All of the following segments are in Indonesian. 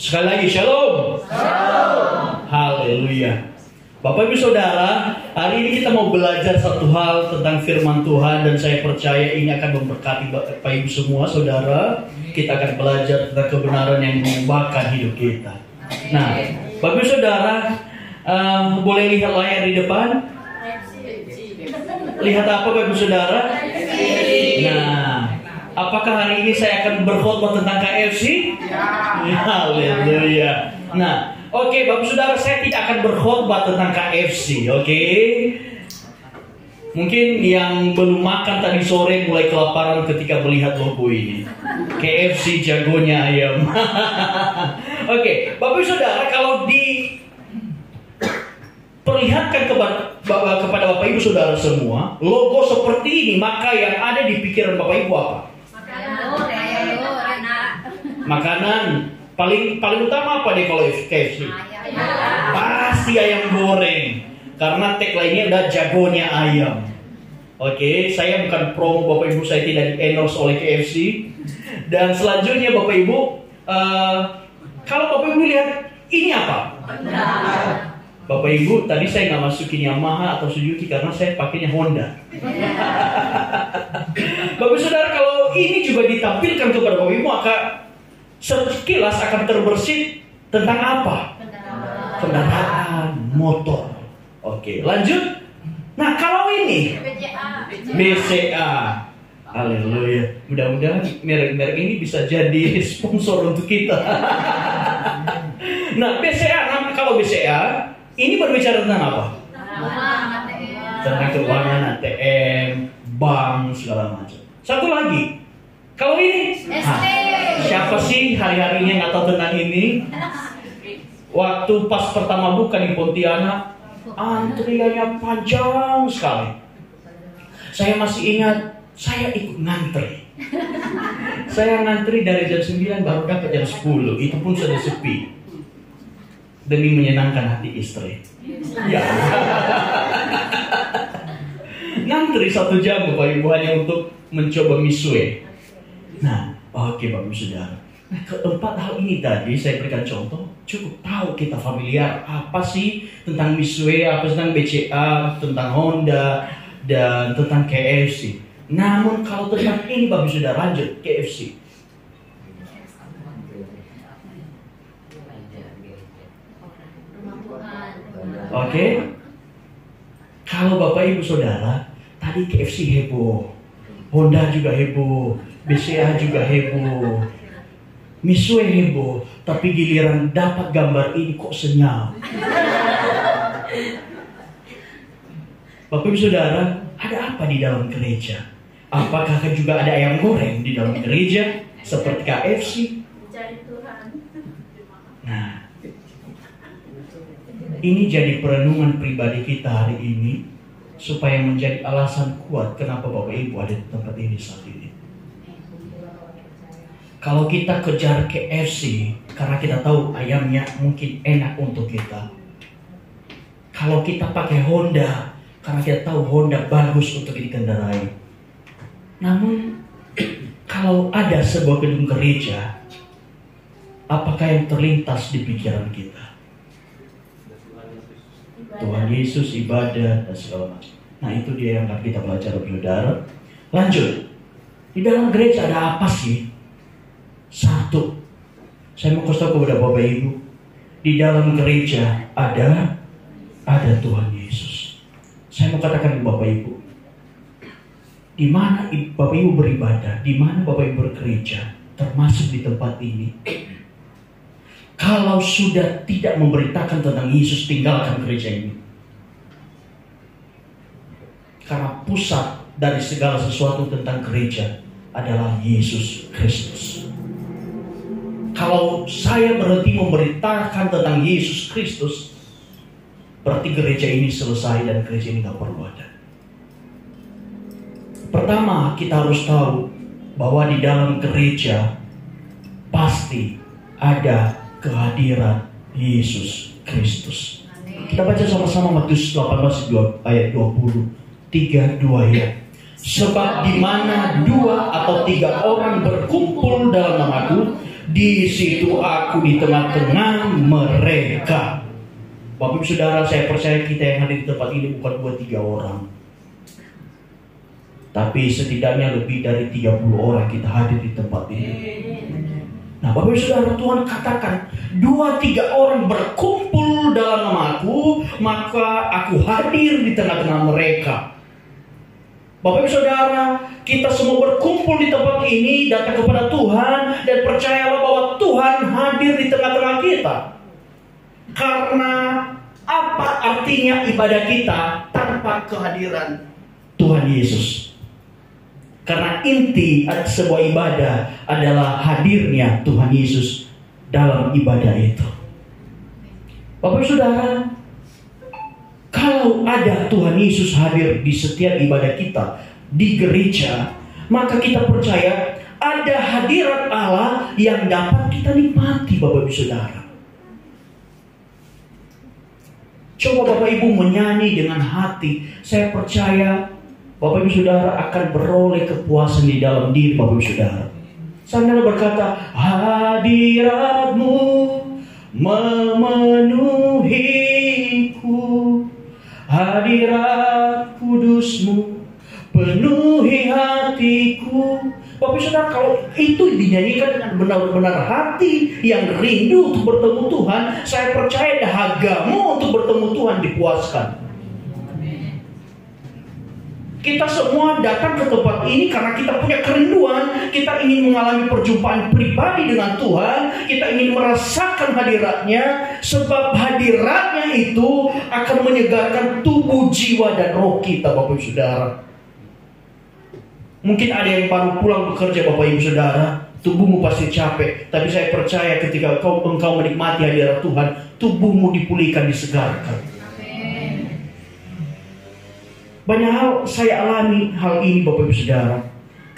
Sekali lagi, shalom. Shalom. Haleluya. Bapak Ibu Saudara, hari ini kita mau belajar satu hal tentang firman Tuhan, dan saya percaya ini akan memberkati Bapak Ibu semua Saudara. Kita akan belajar tentang kebenaran yang mengubahkan hidup kita. Nah, Bapak Ibu Saudara, boleh lihat layar di depan? Lihat apa Bapak Ibu Saudara? Nah, apakah hari ini saya akan berkhotbah tentang KFC? Haleluya. Nah, oke, Bapak Saudara, saya tidak akan berkhotbah tentang KFC, oke? Mungkin yang belum makan tadi sore mulai kelaparan ketika melihat logo ini. KFC jagonya ayam. Oke, Bapak Saudara, kalau diperlihatkan kepada Bapak Ibu Saudara semua, logo seperti ini, maka yang ada di pikiran Bapak Ibu apa? Makanan. Paling utama apa deh kalau KFC? Pasti ayam goreng. Karena tagline-nya udah jagonya ayam. Oke, saya bukan promo Bapak Ibu, saya tidak di-endorse oleh KFC. Dan selanjutnya Bapak Ibu, kalau Bapak Ibu lihat ini apa? Bapak Ibu, tadi saya nggak masukin Yamaha atau Suzuki karena saya pakainya Honda. Bapak Saudara, kalau ini juga ditampilkan kepada Bapak Ibu, maka sekilas akan terbersit tentang apa? Kendaraan motor. Oke, lanjut. Nah, kalau ini BCA. Haleluya. Mudah-mudahan merek-merek ini bisa jadi sponsor untuk kita. Nah, BCA, kalau BCA ini berbicara tentang apa? Tentang keuangan, ATM, bank, segala macam. Satu lagi. Kalau ini, siapa sih hari-harinya nggak tahu tentang ini? Waktu pas pertama buka di Pontianak, antriannya panjang sekali. Saya masih ingat, saya ikut ngantri. Saya ngantri dari jam 9 baru dapat jam 10. Itu pun sudah sepi. Demi menyenangkan hati istri. Ya. Ngantri 1 jam Bapak Ibu hanya untuk mencoba misue. Nah, oke Bapak Ibu Saudara. Nah, keempat hal ini tadi saya berikan contoh, cukup tahu kita familiar apa sih tentang Misue, apa tentang BCA, tentang Honda, dan tentang KFC. Namun kalau tentang ini Bapak Ibu Saudara, lanjut KFC. Oke. Kalau Bapak Ibu Saudara, tadi KFC heboh, Honda juga heboh, BCA juga heboh, Misue heboh, tapi giliran dapat gambar ini kok senyap. Bapak Ibu Saudara, ada apa di dalam gereja? Apakah juga ada ayam goreng di dalam gereja seperti KFC? Nah, ini jadi perenungan pribadi kita hari ini, supaya menjadi alasan kuat kenapa Bapak Ibu ada di tempat ini saat ini. Kalau kita kejar KFC karena kita tahu ayamnya mungkin enak untuk kita. Kalau kita pakai Honda karena kita tahu Honda bagus untuk dikendarai. Namun kalau ada sebuah gedung gereja, apakah yang terlintas di pikiran kita? Tuhan Yesus, ibadah, dan segala macam. Nah, itu dia yang akan kita belajar, Saudara. Lanjut. Di dalam gereja ada apa sih? Satu, saya mau kasih tahu kepada Bapak Ibu, di dalam gereja ada Tuhan Yesus. Saya mau katakan ke Bapak Ibu, di mana Bapak Ibu beribadah, di mana Bapak Ibu bergereja, termasuk di tempat ini, kalau sudah tidak memberitakan tentang Yesus, tinggalkan gereja ini. Karena pusat dari segala sesuatu tentang gereja adalah Yesus Kristus. Kalau saya berhenti memberitakan tentang Yesus Kristus, berarti gereja ini selesai dan gereja ini gak perlu ada. Pertama, kita harus tahu bahwa di dalam gereja pasti ada kehadiran Yesus Kristus. Kita baca sama-sama Matius 18 ayat 23 ya. Sebab di mana 2 atau 3 orang berkumpul dalam namaku, Di situ aku di tengah-tengah mereka. Bapak Ibu Saudara, saya percaya kita yang hadir di tempat ini bukan 2-3 orang, tapi setidaknya lebih dari 30 orang kita hadir di tempat ini. Nah, Bapak Ibu Saudara, Tuhan katakan 2-3 orang berkumpul dalam namaku, maka aku hadir di tengah-tengah mereka. Bapak Ibu Saudara, kita semua berkumpul di tempat ini, datang kepada Tuhan, dan percayalah bahwa Tuhan hadir di tengah-tengah kita. Karena apa artinya ibadah kita tanpa kehadiran Tuhan Yesus? Karena inti sebuah ibadah adalah hadirnya Tuhan Yesus dalam ibadah itu. Bapak Ibu Saudara, kalau ada Tuhan Yesus hadir di setiap ibadah kita di gereja, maka kita percaya ada hadirat Allah yang dapat kita nikmati, Bapak Ibu Saudara. Coba Bapak Ibu menyanyi dengan hati, saya percaya Bapak Ibu Saudara akan beroleh kepuasan di dalam diri Bapak Ibu Saudara. Sambil berkata, hadirat-Mu memenuhiku, hadirat kudus-Mu penuhi hatiku. Bapak Ibu Saudara, kalau itu dinyanyikan dengan benar-benar hati yang rindu untuk bertemu Tuhan, saya percaya dahagamu untuk bertemu Tuhan dipuaskan. Kita semua datang ke tempat ini karena kita punya kerinduan. Kita ingin mengalami perjumpaan pribadi dengan Tuhan. Kita ingin merasakan hadiratnya. Sebab hadiratnya itu akan menyegarkan tubuh, jiwa, dan roh kita, Bapak Ibu Saudara. Mungkin ada yang baru pulang bekerja, Bapak Ibu Saudara, tubuhmu pasti capek. Tapi saya percaya ketika engkau menikmati hadirat Tuhan, tubuhmu dipulihkan, disegarkan. Banyak hal saya alami hal ini, Bapak Ibu Saudara.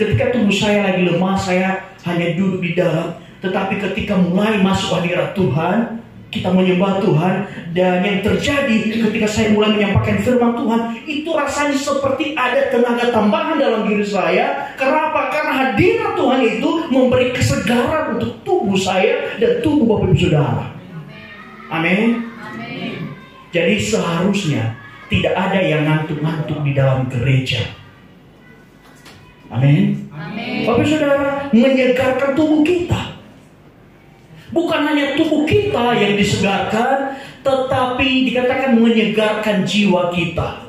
Ketika tubuh saya lagi lemah, saya hanya duduk di dalam. Tetapi ketika mulai masuk hadirat Tuhan, kita menyembah Tuhan, dan yang terjadi ketika saya mulai menyampaikan firman Tuhan, itu rasanya seperti ada tenaga tambahan dalam diri saya. Kenapa? Karena hadirat Tuhan itu memberi kesegaran untuk tubuh saya dan tubuh Bapak Ibu Saudara. Amin. Jadi seharusnya tidak ada yang ngantuk-ngantuk di dalam gereja. Amin. Bapak Ibu Saudara, menyegarkan tubuh kita. Bukan hanya tubuh kita yang disegarkan, tetapi dikatakan menyegarkan jiwa kita.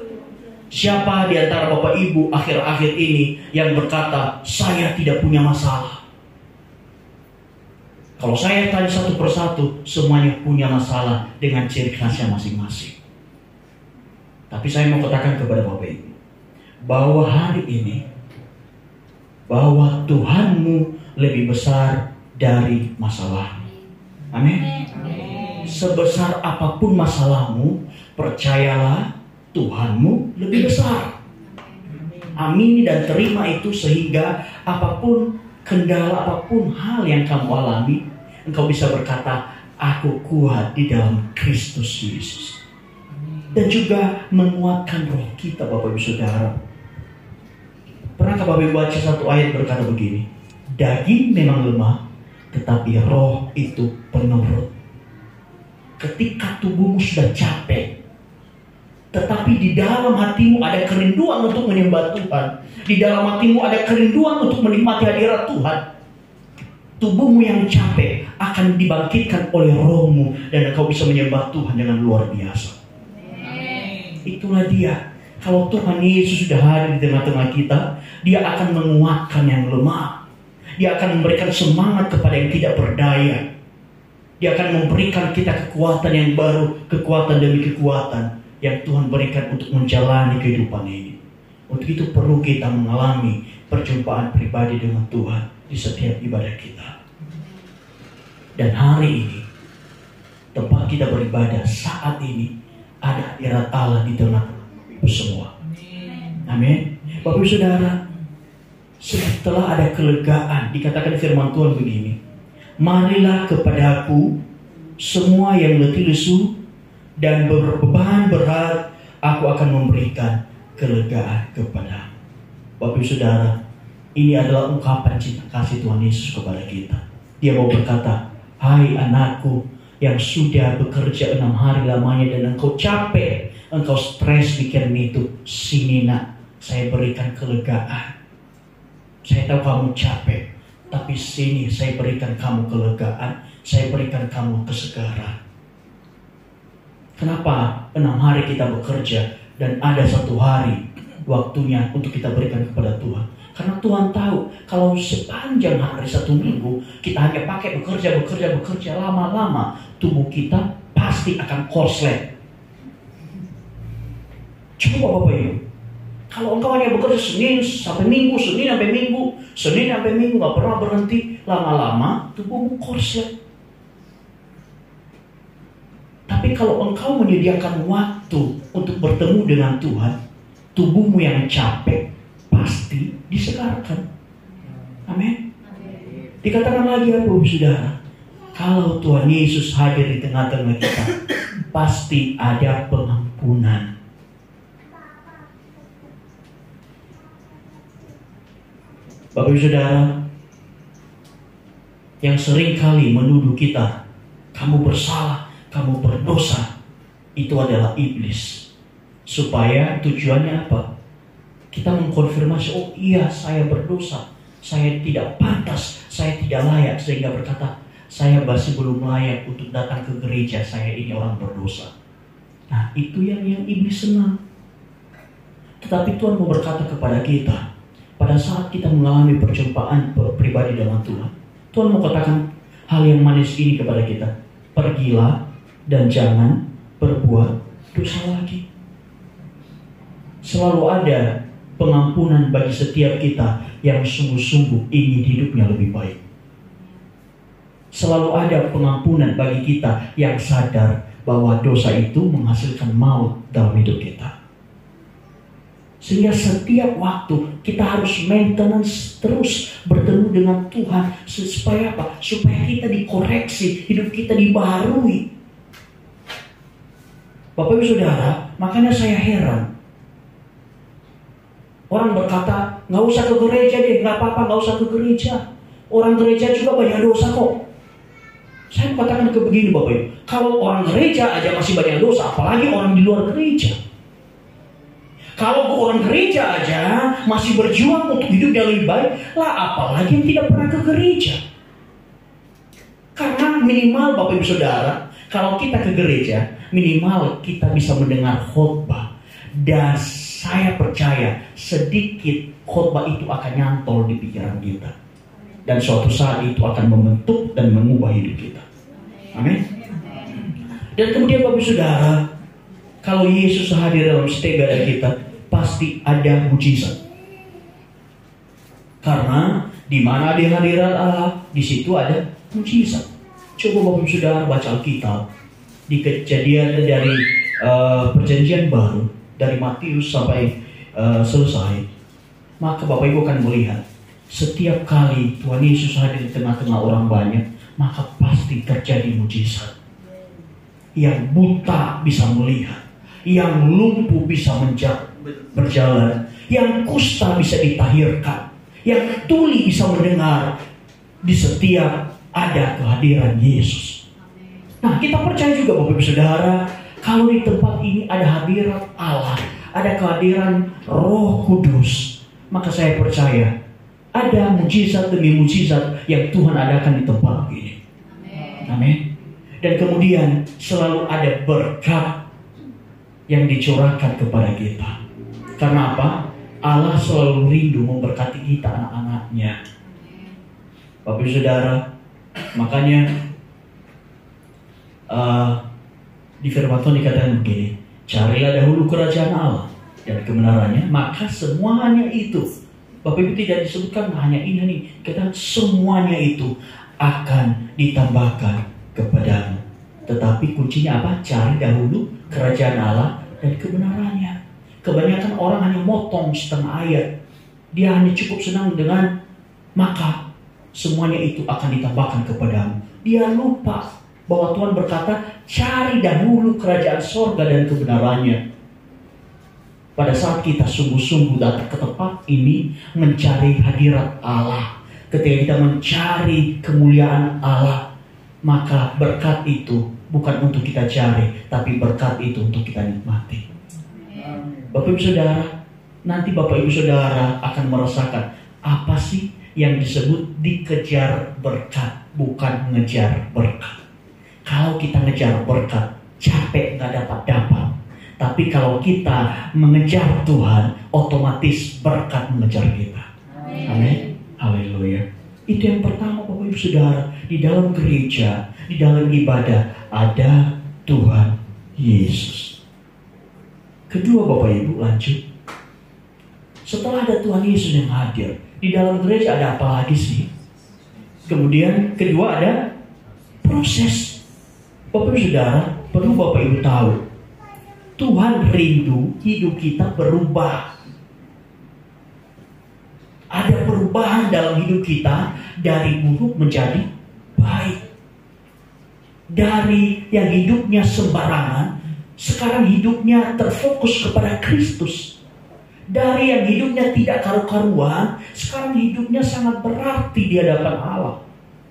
Siapa di antara Bapak Ibu akhir-akhir ini yang berkata, saya tidak punya masalah? Kalau saya tanya satu persatu, semuanya punya masalah dengan ciri khasnya masing-masing. Tapi saya mau katakan kepada Bapak Ibu, bahwa hari ini, bahwa Tuhanmu lebih besar dari masalahmu. Amin. Sebesar apapun masalahmu, percayalah Tuhanmu lebih besar. Amin dan terima itu, sehingga apapun kendala, apapun hal yang kamu alami, engkau bisa berkata, aku kuat di dalam Kristus Yesus. Dan juga menguatkan roh kita, Bapak Ibu Saudara. Pernahkah Bapak Ibu baca satu ayat berkata begini, daging memang lemah, tetapi roh itu penurut. Ketika tubuhmu sudah capek, tetapi di dalam hatimu ada kerinduan untuk menyembah Tuhan, di dalam hatimu ada kerinduan untuk menikmati hadirat Tuhan, tubuhmu yang capek akan dibangkitkan oleh rohmu, dan engkau bisa menyembah Tuhan dengan luar biasa. Itulah dia. Kalau Tuhan Yesus sudah hadir di tengah-tengah kita, Dia akan menguatkan yang lemah. Dia akan memberikan semangat kepada yang tidak berdaya. Dia akan memberikan kita kekuatan yang baru, kekuatan demi kekuatan yang Tuhan berikan untuk menjalani kehidupan ini. Untuk itu perlu kita mengalami perjumpaan pribadi dengan Tuhan di setiap ibadah kita. Dan hari ini, tempat kita beribadah saat ini, ada hadirat Allah di tengah-tengah semua. Amin. Bapak Ibu Saudara, setelah ada kelegaan, dikatakan firman Tuhan begini, marilah kepadaku semua yang letih lesu dan berbeban berat, aku akan memberikan kelegaan kepadamu. Bapak Ibu Saudara, ini adalah ungkapan cinta kasih Tuhan Yesus kepada kita. Dia mau berkata, hai anakku yang sudah bekerja 6 hari lamanya dan engkau capek, engkau stres mikirin itu. Sini nak, saya berikan kelegaan. Saya tahu kamu capek, tapi sini saya berikan kamu kelegaan. Saya berikan kamu kesegaran. Kenapa 6 hari kita bekerja dan ada 1 hari waktunya untuk kita berikan kepada Tuhan? Karena Tuhan tahu kalau sepanjang hari 1 minggu kita hanya pakai bekerja, lama-lama tubuh kita pasti akan korslet. Coba Bapak Ibu, kalau engkau hanya bekerja Senin sampai Minggu gak pernah berhenti, lama-lama tubuhmu korslet. Tapi kalau engkau menyediakan waktu untuk bertemu dengan Tuhan, tubuhmu yang capek pasti disegarkan. Amin. Dikatakan lagi ya Bapak Saudara, kalau Tuhan Yesus hadir di tengah-tengah kita, pasti ada pengampunan. Bapak Saudara, yang sering kali menuduh kita, kamu bersalah, kamu berdosa, itu adalah iblis. Supaya tujuannya apa? Kita mengkonfirmasi, oh iya saya berdosa, saya tidak pantas, saya tidak layak, sehingga berkata, saya masih belum layak untuk datang ke gereja, saya ini orang berdosa. Nah itu yang iblis senang. Tetapi Tuhan mau berkata kepada kita, pada saat kita mengalami perjumpaan pribadi dengan Tuhan, Tuhan mau katakan hal yang manis ini kepada kita. Pergilah dan jangan berbuat dosa lagi. Selalu ada pengampunan bagi setiap kita yang sungguh-sungguh ingin hidupnya lebih baik. Selalu ada pengampunan bagi kita yang sadar bahwa dosa itu menghasilkan maut dalam hidup kita. Sehingga setiap waktu kita harus maintenance terus bertemu dengan Tuhan. Supaya apa? Supaya kita dikoreksi, hidup kita dibaharui. Bapak Ibu Saudara, makanya saya heran. Orang berkata, gak usah ke gereja deh, gak apa-apa, gak usah ke gereja. Orang gereja juga banyak dosa kok. Saya katakan begini Bapak Ibu, kalau orang gereja aja masih banyak dosa, apalagi orang di luar gereja. Kalau orang gereja aja masih berjuang untuk hidup yang lebih baik, lah apalagi yang tidak pernah ke gereja. Karena minimal Bapak Ibu Saudara, kalau kita ke gereja, minimal kita bisa mendengar khotbah. Dan saya percaya sedikit khotbah itu akan nyantol di pikiran kita. Dan suatu saat itu akan membentuk dan mengubah hidup kita. Amin. Dan kemudian Bapak Ibu Saudara, kalau Yesus hadir dalam setiap ibadah kita, pasti ada mujizat. Karena di mana ada hadirat Allah, di situ ada mujizat. Coba Bapak Ibu Saudara baca Alkitab di kejadian dari perjanjian baru, dari Matius sampai selesai. Maka Bapak Ibu akan melihat setiap kali Tuhan Yesus hadir di tengah-tengah orang banyak, maka pasti terjadi mujizat. Yang buta bisa melihat, yang lumpuh bisa berjalan, yang kusta bisa ditahirkan, yang tuli bisa mendengar. Di setiap ada kehadiran Yesus. Nah, kita percaya juga Bapak Ibu Saudara, kalau di tempat ini ada hadirat Allah, ada kehadiran Roh Kudus, maka saya percaya ada mujizat demi mujizat yang Tuhan adakan di tempat ini. Amin. Dan kemudian selalu ada berkat yang dicurahkan kepada kita. Karena apa? Allah selalu rindu memberkati kita, anak-anaknya. Bapak Ibu Saudara, makanya di firman Tuhan dikatakan begini, carilah dahulu kerajaan Allah dan kebenarannya, maka semuanya itu, Bapak Ibu tidak disebutkan hanya ini, kata semuanya itu akan ditambahkan kepadamu. Tetapi kuncinya apa? Cari dahulu kerajaan Allah dan kebenarannya. Kebanyakan orang hanya motong setengah ayat. Dia hanya cukup senang dengan maka semuanya itu akan ditambahkan kepadamu. Dia lupa bahwa Tuhan berkata, cari dahulu kerajaan sorga dan kebenarannya. Pada saat kita sungguh-sungguh datang ke tempat ini mencari hadirat Allah, ketika kita mencari kemuliaan Allah, maka berkat itu bukan untuk kita cari, tapi berkat itu untuk kita nikmati. Bapak Ibu Saudara, nanti Bapak Ibu Saudara akan merasakan apa sih yang disebut dikejar berkat, bukan ngejar berkat. Kalau kita ngejar berkat, capek nggak dapat. Tapi kalau kita mengejar Tuhan, otomatis berkat mengejar kita. Amin. Haleluya. Itu yang pertama Bapak Ibu Saudara. Di dalam gereja, di dalam ibadah, ada Tuhan Yesus. Kedua Bapak Ibu, lanjut. Setelah ada Tuhan Yesus yang hadir, di dalam gereja ada apa lagi sih? Kemudian kedua ada proses. Bapak Ibu Saudara, perlu Bapak Ibu tahu, Tuhan rindu hidup kita berubah. Ada perubahan dalam hidup kita dari buruk menjadi baik. Dari yang hidupnya sembarangan, sekarang hidupnya terfokus kepada Kristus. Dari yang hidupnya tidak karu-karuan, sekarang hidupnya sangat berarti di hadapan Allah.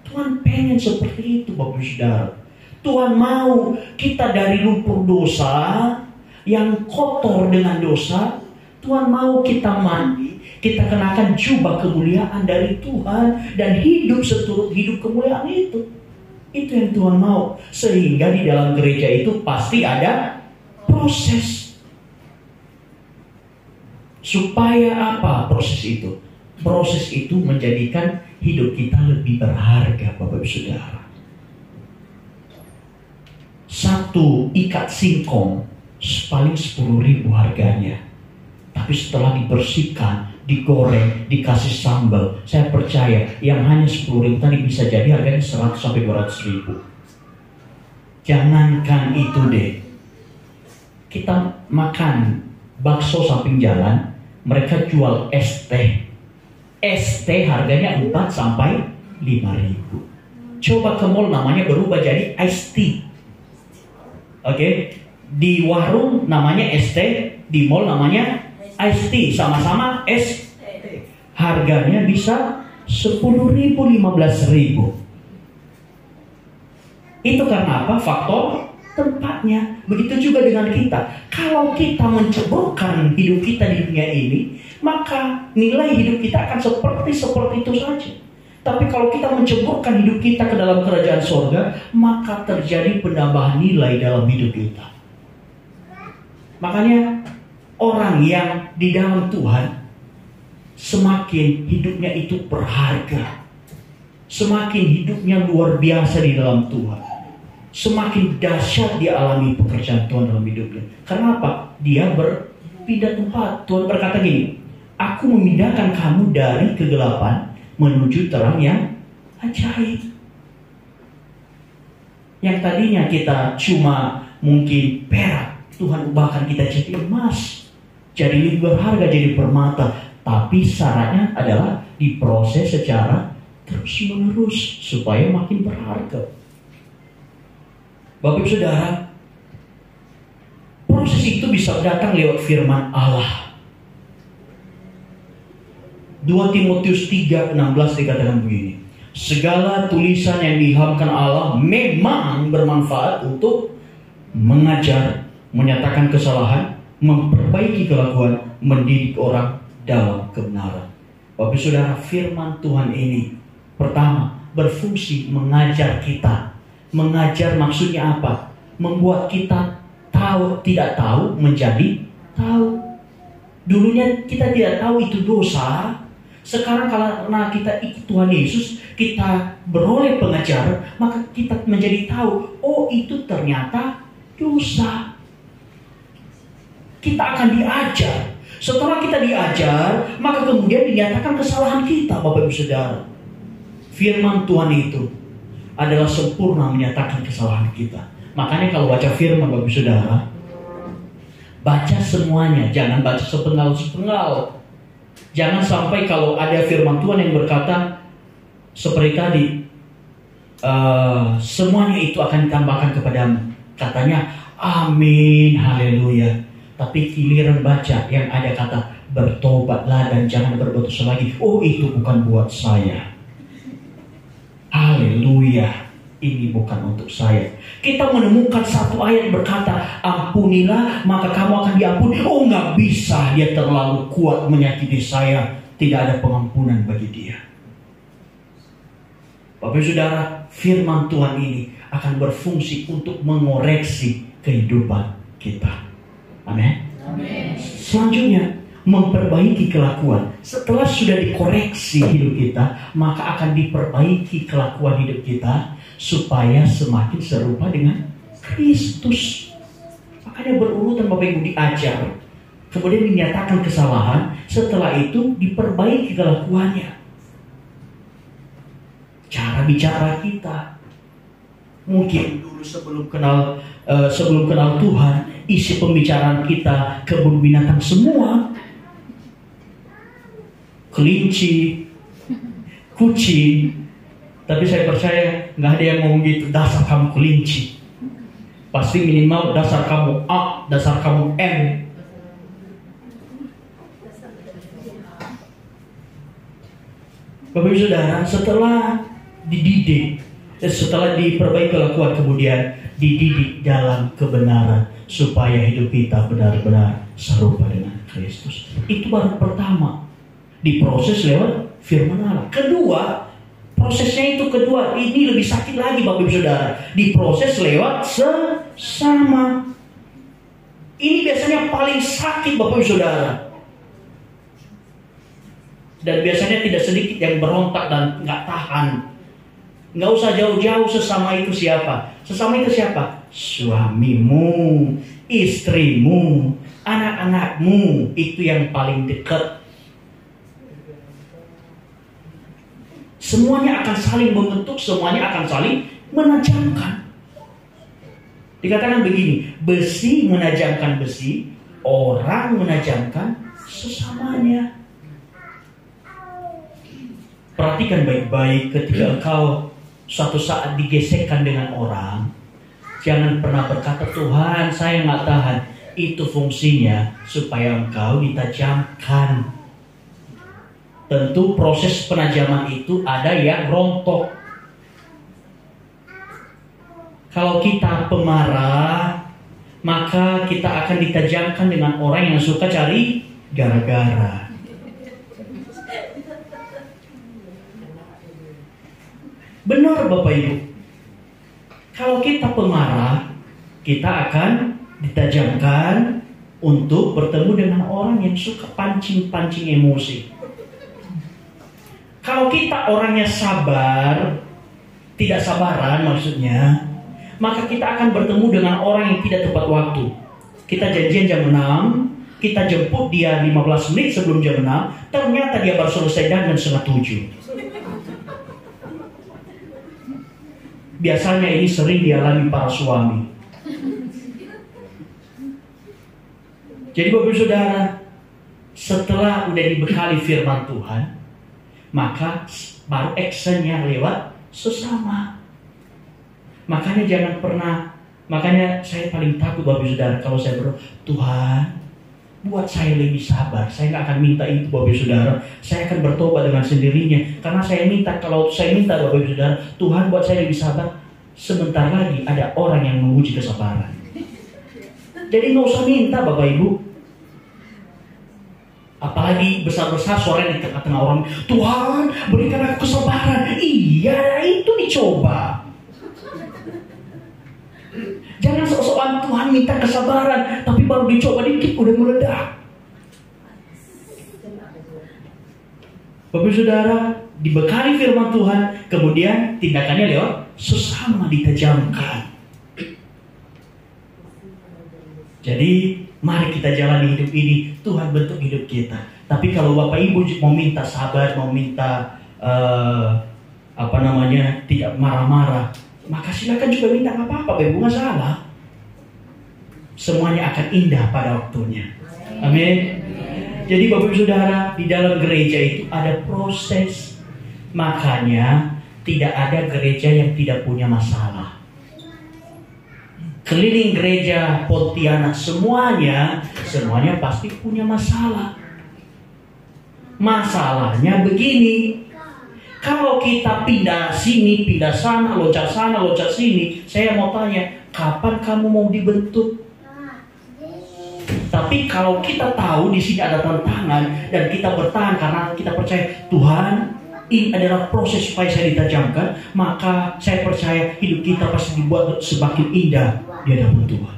Tuhan pengen seperti itu Bapak Saudara. Tuhan mau kita dari lumpur dosa yang kotor dengan dosa, Tuhan mau kita mandi, kita kenakan jubah kemuliaan dari Tuhan dan hidup seturut hidup kemuliaan itu. Itu yang Tuhan mau. Sehingga di dalam gereja itu pasti ada proses. Supaya apa proses itu? Proses itu menjadikan hidup kita lebih berharga Bapak Ibu Saudara. Satu ikat singkong paling 10.000 harganya. Tapi setelah dibersihkan, digoreng, dikasih sambal, saya percaya yang hanya 10.000 tadi bisa jadi harganya 100 sampai 200.000. Jangankan itu deh. Kita makan bakso samping jalan, mereka jual es teh. Es teh harganya 4 sampai 5.000. Coba ke mall namanya berubah jadi iced tea. Oke? Di warung namanya es teh, di mall namanya iced tea, sama-sama es. Harganya bisa 10.000, 15.000. Itu karena apa? Faktor tempatnya. Begitu juga dengan kita. Kalau kita menceburkan hidup kita di dunia ini, maka nilai hidup kita akan seperti itu saja. Tapi kalau kita menceburkan hidup kita ke dalam kerajaan sorga, maka terjadi penambahan nilai dalam hidup kita. Makanya orang yang di dalam Tuhan, semakin hidupnya itu berharga, semakin hidupnya luar biasa di dalam Tuhan, semakin dahsyat dialami pekerjaan Tuhan dalam hidupnya. Karena apa? Dia berpindah tempat. Tuhan berkata gini, aku memindahkan kamu dari kegelapan menuju terang yang ajaib. Yang tadinya kita cuma mungkin perak, Tuhan ubahkan kita jadi emas, jadi lebih berharga, jadi permata. Tapi syaratnya adalah diproses secara terus menerus supaya makin berharga. Bapak Ibu Saudara, proses itu bisa datang lewat firman Allah. 2 Timotius 3:16 dikatakan begini, segala tulisan yang diilhamkan Allah memang bermanfaat untuk mengajar, menyatakan kesalahan, memperbaiki kelakuan, mendidik orang dalam kebenaran. Bapak Saudara, firman Tuhan ini pertama berfungsi mengajar kita. Mengajar maksudnya apa? Membuat kita tahu, tidak tahu menjadi tahu. Dulunya kita tidak tahu itu dosa. Sekarang karena kita ikut Tuhan Yesus, kita beroleh pengajar, maka kita menjadi tahu, oh itu ternyata dosa. Kita akan diajar. Setelah kita diajar, maka kemudian dinyatakan kesalahan kita, Bapak Ibu Saudara. Firman Tuhan itu adalah sempurna menyatakan kesalahan kita. Makanya kalau baca firman Bapak Ibu Saudara, baca semuanya, jangan baca sepenggal-sepenggal. Jangan sampai kalau ada firman Tuhan yang berkata seperti tadi, semuanya itu akan ditambahkan kepadamu. Katanya, amin, haleluya. Tapi giliran baca yang ada kata bertobatlah dan jangan berbuat dosa lagi. Oh, itu bukan buat saya. Haleluya. Ini bukan untuk saya. Kita menemukan satu ayat berkata, ampunilah maka kamu akan diampuni. Oh, nggak bisa, dia terlalu kuat menyakiti saya. Tidak ada pengampunan bagi dia. Bapak Saudara, firman Tuhan ini akan berfungsi untuk mengoreksi kehidupan kita. Amin. Selanjutnya, memperbaiki kelakuan. Setelah sudah dikoreksi hidup kita, maka akan diperbaiki kelakuan hidup kita supaya semakin serupa dengan Kristus. Makanya berurutan Bapak Ibu diajar, kemudian dinyatakan kesalahan, setelah itu diperbaiki kelakuannya. Cara bicara kita, mungkin dulu sebelum kenal Tuhan, isi pembicaraan kita kebun binatang semua, kelinci, kucing. Tapi saya percaya nggak ada yang ngomong gitu, dasar kamu kelinci. Pasti minimal dasar kamu A, dasar kamu M. Bapak Ibu Saudara, setelah dididik, setelah diperbaiki kelakuan, kemudian dididik dalam kebenaran supaya hidup kita benar-benar serupa dengan Kristus. Itu baru pertama, diproses lewat firman Allah. Kedua, prosesnya itu kedua, ini lebih sakit lagi Bapak Ibu Saudara. Diproses lewat sesama. Ini biasanya paling sakit Bapak Ibu Saudara. Dan biasanya tidak sedikit yang berontak dan nggak tahan. Nggak usah jauh-jauh, sesama itu siapa? Sesama itu siapa? Suamimu, istrimu, anak-anakmu. Itu yang paling dekat. Semuanya akan saling membentuk, semuanya akan saling menajamkan. Dikatakan begini, besi menajamkan besi, orang menajamkan sesamanya. Perhatikan baik-baik ketika engkau suatu saat digesekkan dengan orang, jangan pernah berkata, Tuhan saya nggak tahan. Itu fungsinya supaya engkau ditajamkan. Tentu proses penajaman itu ada yang rontok. Kalau kita pemarah, maka kita akan ditajamkan dengan orang yang suka cari gara-gara. Benar Bapak Ibu. Kalau kita pemarah, kita akan ditajamkan untuk bertemu dengan orang yang suka pancing-pancing emosi. Kalau kita orangnya sabar, tidak sabaran maksudnya, maka kita akan bertemu dengan orang yang tidak tepat waktu. Kita janjian jam 6, kita jemput dia 15 menit sebelum jam 6, ternyata dia baru selesai dandan setengah 7. Biasanya ini sering dialami para suami. Jadi Bapak Saudara, setelah udah dibekali firman Tuhan, maka baru actionnya lewat sesama. Makanya jangan pernah, makanya saya paling takut Bapak Saudara kalau saya berdoa, Tuhan buat saya lebih sabar. Saya nggak akan minta itu Bapak Saudara. Saya akan bertobat dengan sendirinya. Karena saya minta, kalau saya minta Bapak Saudara, Tuhan buat saya lebih sabar, sebentar lagi ada orang yang menguji kesabaran. Jadi nggak usah minta Bapak Ibu. Apalagi besar-besar suara di tengah-tengah orang, Tuhan berikan aku kesabaran. Iya, itu dicoba. Jangan sok-sokan Tuhan minta kesabaran, tapi baru dicoba dikit udah meledak. Bapak Saudara, dibekali firman Tuhan, kemudian tindakannya lewat sesama ditajamkan. Jadi mari kita jalani hidup ini, Tuhan bentuk hidup kita. Tapi kalau Bapak Ibu mau minta sabar, mau minta tidak marah-marah, maka silakan juga minta, nggak apa-apa, Bapak Ibu nggak salah. Semuanya akan indah pada waktunya. Amin. Jadi Bapak Ibu Saudara, di dalam gereja itu ada proses. Makanya tidak ada gereja yang tidak punya masalah. Keliling gereja Pontianak semuanya pasti punya masalah. Masalahnya begini, Kalau kita pindah sini, pindah sana, loncat sini, saya mau tanya, kapan kamu mau dibentuk? Tapi kalau kita tahu di sini ada tantangan dan kita bertahan karena kita percaya Tuhan, ini adalah proses supaya saya ditajamkan, maka saya percaya hidup kita pasti dibuat semakin indah di hadapan Tuhan.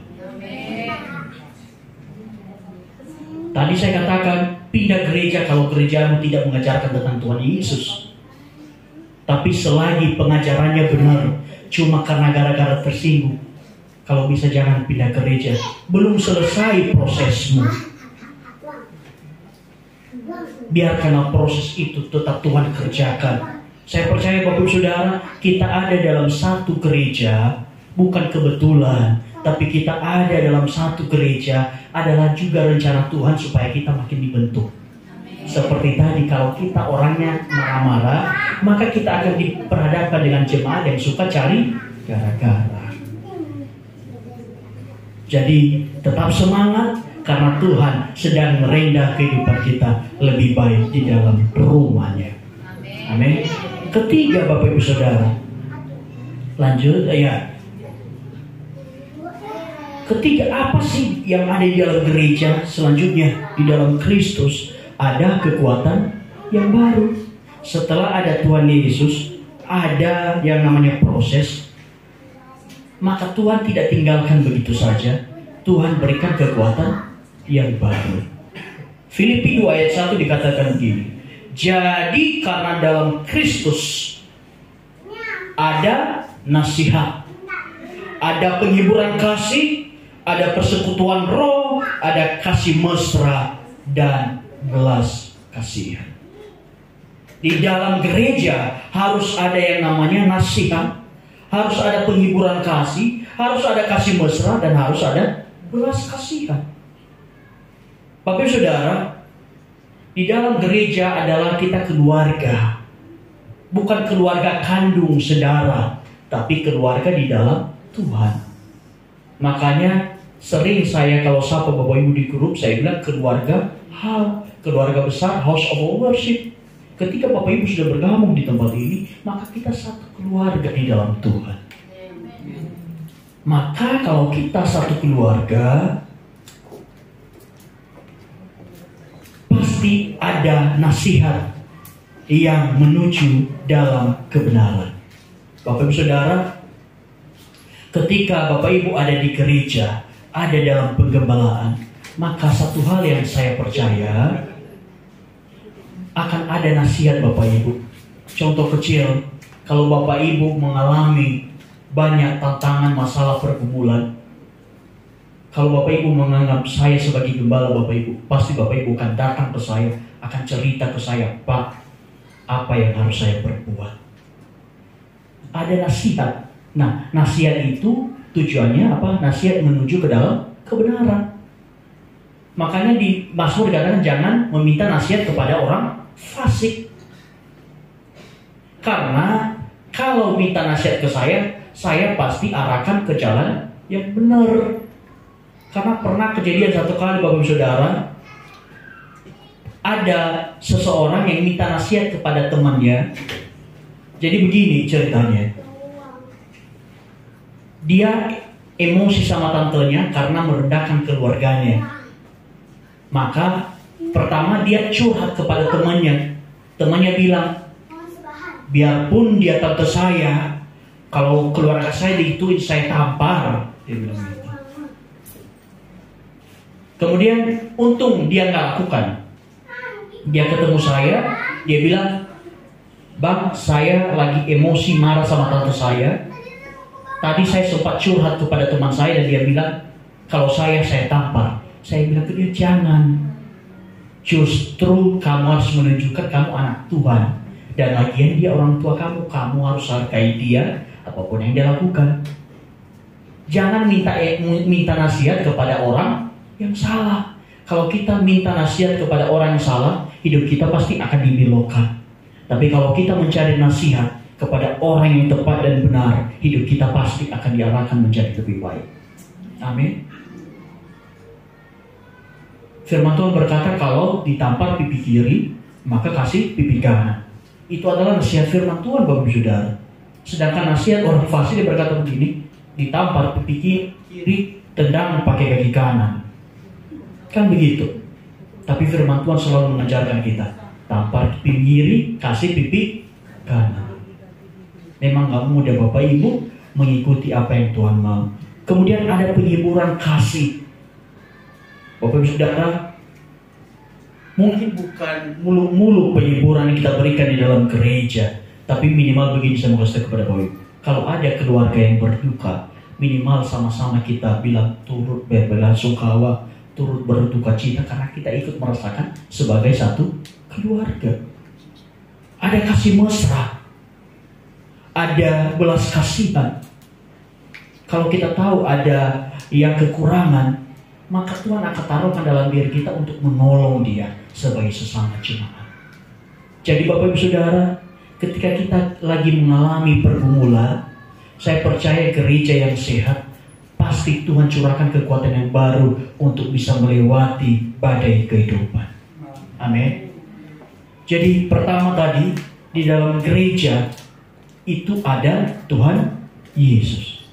Tadi saya katakan pindah gereja kalau gerejamu tidak mengajarkan tentang Tuhan Yesus. Tapi selagi pengajarannya benar, cuma karena gara-gara tersinggung, kalau bisa jangan pindah gereja. Belum selesai prosesmu. Biarkanlah proses itu tetap Tuhan kerjakan. Saya percaya Bapak Ibu Saudara, kita ada dalam satu gereja, bukan kebetulan, tapi kita ada dalam satu gereja adalah juga rencana Tuhan supaya kita makin dibentuk. Seperti tadi, kalau kita orangnya marah-marah, maka kita akan diperhadapkan dengan jemaat yang suka cari gara-gara. Jadi tetap semangat, karena Tuhan sedang merendah kehidupan kita lebih baik di dalam rumahnya. Amin. Ketiga Bapak Ibu Saudara, lanjut ya. Ketiga, apa sih yang ada di dalam gereja? Selanjutnya, di dalam Kristus ada kekuatan yang baru. Setelah ada Tuhan Yesus, ada yang namanya proses. Maka Tuhan tidak tinggalkan begitu saja. Tuhan berikan kekuatan yang baru. Filipi 2 ayat 1 dikatakan begini. Jadi karena dalam Kristus ada nasihat, ada penghiburan kasih, ada persekutuan roh, ada kasih mesra dan belas kasihan. Di dalam gereja harus ada yang namanya nasihat, harus ada penghiburan kasih, harus ada kasih mesra, dan harus ada belas kasihan. Bapak Ibu Saudara, di dalam gereja adalah kita keluarga. Bukan keluarga kandung saudara, tapi keluarga di dalam Tuhan. Makanya sering saya kalau sapa Bapak Ibu di grup, saya bilang keluarga besar, house of worship. Ketika Bapak Ibu sudah bergabung di tempat ini, maka kita satu keluarga di dalam Tuhan. Maka kalau kita satu keluarga, pasti ada nasihat yang menuju dalam kebenaran. Bapak Ibu Saudara, ketika Bapak Ibu ada di gereja, ada dalam penggembalaan, maka satu hal yang saya percaya, akan ada nasihat Bapak Ibu. Contoh kecil, kalau Bapak Ibu mengalami banyak tantangan masalah pergumulan, kalau Bapak Ibu menganggap saya sebagai gembala Bapak Ibu, pasti Bapak Ibu akan datang ke saya, akan cerita ke saya, Pak, apa yang harus saya perbuat. Ada nasihat. Nah, nasihat itu tujuannya apa? Nasihat menuju ke dalam kebenaran. Makanya di Mazmur dikatakan jangan meminta nasihat kepada orang fasik. Karena kalau minta nasihat ke saya pasti arahkan ke jalan yang benar. Karena pernah kejadian satu kali Bapak Ibu Saudara, ada seseorang yang minta nasihat kepada temannya. Jadi begini ceritanya. Dia emosi sama tantenya karena merendahkan keluarganya. Maka pertama dia curhat kepada temannya. Temannya bilang, biarpun dia tante saya, kalau keluarga saya digituin saya tampar. Dia bilang gitu. Kemudian untung dia nggak lakukan. Dia ketemu saya, dia bilang, Bang, saya lagi emosi marah sama tante saya. Tadi saya sempat curhat kepada teman saya dan dia bilang, kalau saya tampar. Saya bilang ke dia, jangan. Justru kamu harus menunjukkan kamu anak Tuhan. Dan lagian dia orang tua kamu harus hargai dia apapun yang dia lakukan. Jangan minta nasihat kepada orang yang salah. Kalau kita minta nasihat kepada orang yang salah, hidup kita pasti akan dibelokkan. Tapi kalau kita mencari nasihat kepada orang yang tepat dan benar, hidup kita pasti akan diarahkan menjadi lebih baik. Amin. Firman Tuhan berkata kalau ditampar pipi kiri, maka kasih pipi kanan. Itu adalah nasihat firman Tuhan, Bapak Ibu Saudara. Sedangkan nasihat orang fasik dia berkata begini, ditampar pipi kiri, tendang pakai kaki kanan. Kan begitu. Tapi firman Tuhan selalu mengajarkan kita, tampar pipi kiri, kasih pipi kanan. Memang gak mudah Bapak Ibu mengikuti apa yang Tuhan mau. Kemudian ada penghiburan kasih. Bapak Ibu Saudara, mungkin bukan muluk-muluk penghiburan yang kita berikan di dalam gereja, tapi minimal begini saya mau kasih kepada Bapak Ibu. Kalau ada keluarga yang berduka, minimal sama-sama kita bilang turut berbelasungkawa, turut berduka cita, karena kita ikut merasakan sebagai satu keluarga. Ada kasih mesra, ada belas kasihan. Kalau kita tahu ada yang kekurangan, maka Tuhan akan taruhkan dalam diri kita untuk menolong dia sebagai sesama jemaat. Jadi Bapak Ibu Saudara, ketika kita lagi mengalami pergumulan, saya percaya gereja yang sehat, pasti Tuhan curahkan kekuatan yang baru untuk bisa melewati badai kehidupan. Amin. Jadi pertama tadi, di dalam gereja itu ada Tuhan Yesus.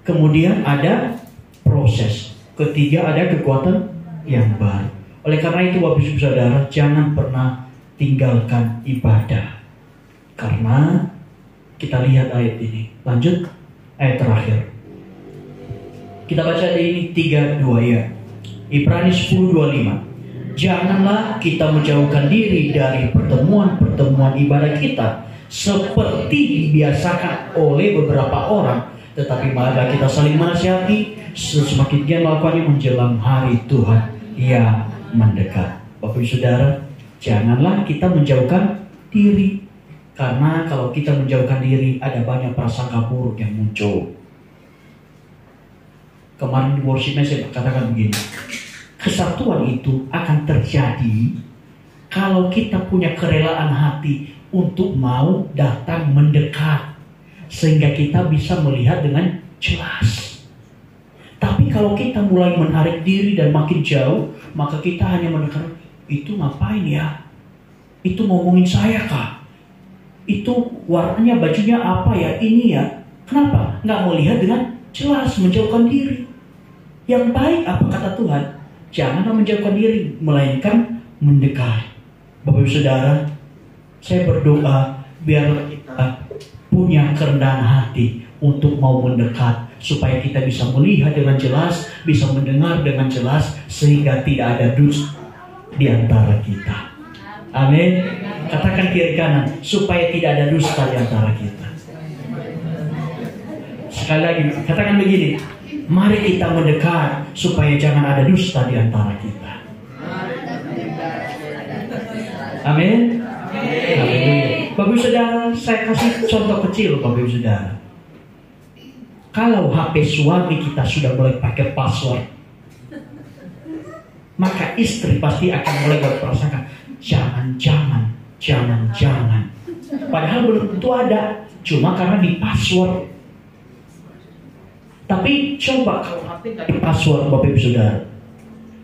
Kemudian ada proses. Ketiga ada kekuatan yang baru. Oleh karena itu Bapak Ibu Saudara, jangan pernah tinggalkan ibadah. Karena kita lihat ayat ini. Lanjut ayat terakhir. Kita baca ini 3:2 ya. Ibrani 10:25. Janganlah kita menjauhkan diri dari pertemuan-pertemuan ibadah kita seperti dibiasakan oleh beberapa orang, tetapi marilah kita saling menasihati semakin dia melakukannya menjelang hari Tuhan yang mendekat. Bapak Ibu Saudara, janganlah kita menjauhkan diri, karena kalau kita menjauhkan diri ada banyak prasangka buruk yang muncul. Kemarin di worshipnya saya katakan begini, kesatuan itu akan terjadi kalau kita punya kerelaan hati untuk mau datang mendekat, sehingga kita bisa melihat dengan jelas. Tapi kalau kita mulai menarik diri dan makin jauh, maka kita hanya mendekat, itu ngapain ya? Itu ngomongin saya kah? Itu warnanya bajunya apa ya? Ini ya? Kenapa? Nggak melihat dengan jelas, menjauhkan diri. Yang baik apa kata Tuhan? Janganlah menjauhkan diri, melainkan mendekat. Bapak Ibu Saudara, saya berdoa biarlah kita punya kerendahan hati untuk mau mendekat, supaya kita bisa melihat dengan jelas, bisa mendengar dengan jelas, sehingga tidak ada dusta di antara kita. Amin. Katakan kiri kanan, supaya tidak ada dusta di antara kita. Sekali lagi, katakan begini, mari kita mendekat supaya jangan ada dusta di antara kita. Amin. Amin. Bapak Ibu Saudara, saya kasih contoh kecil Bapak Ibu Saudara. Kalau HP suami kita sudah mulai pakai password, maka istri pasti akan mulai berprasangka, jangan-jangan. Padahal belum tentu ada, cuma karena di password. Tapi coba kalau HP nggak di password Bapak Ibu Saudara,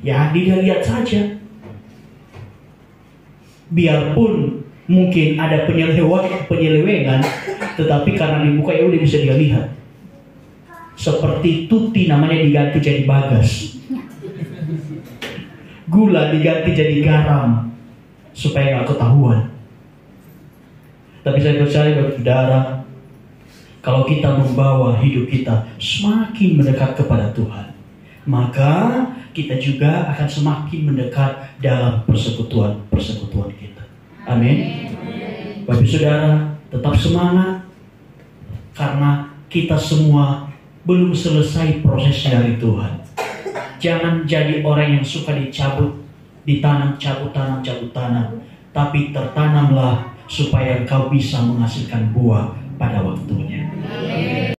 ya dia lihat saja. Biarpun mungkin ada penyelewengan, tetapi karena dibuka ya udah bisa dia lihat. Seperti tuti namanya diganti jadi bagas, gula diganti jadi garam supaya nggak ketahuan. Tapi saya percaya Bapak Saudara, kalau kita membawa hidup kita semakin mendekat kepada Tuhan, maka kita juga akan semakin mendekat dalam persekutuan kita. Amin. Bapak Saudara, tetap semangat, karena kita semua belum selesai proses dari Tuhan. Jangan jadi orang yang suka dicabut, ditanam, cabut tanam, tapi tertanamlah supaya engkau bisa menghasilkan buah pada waktunya.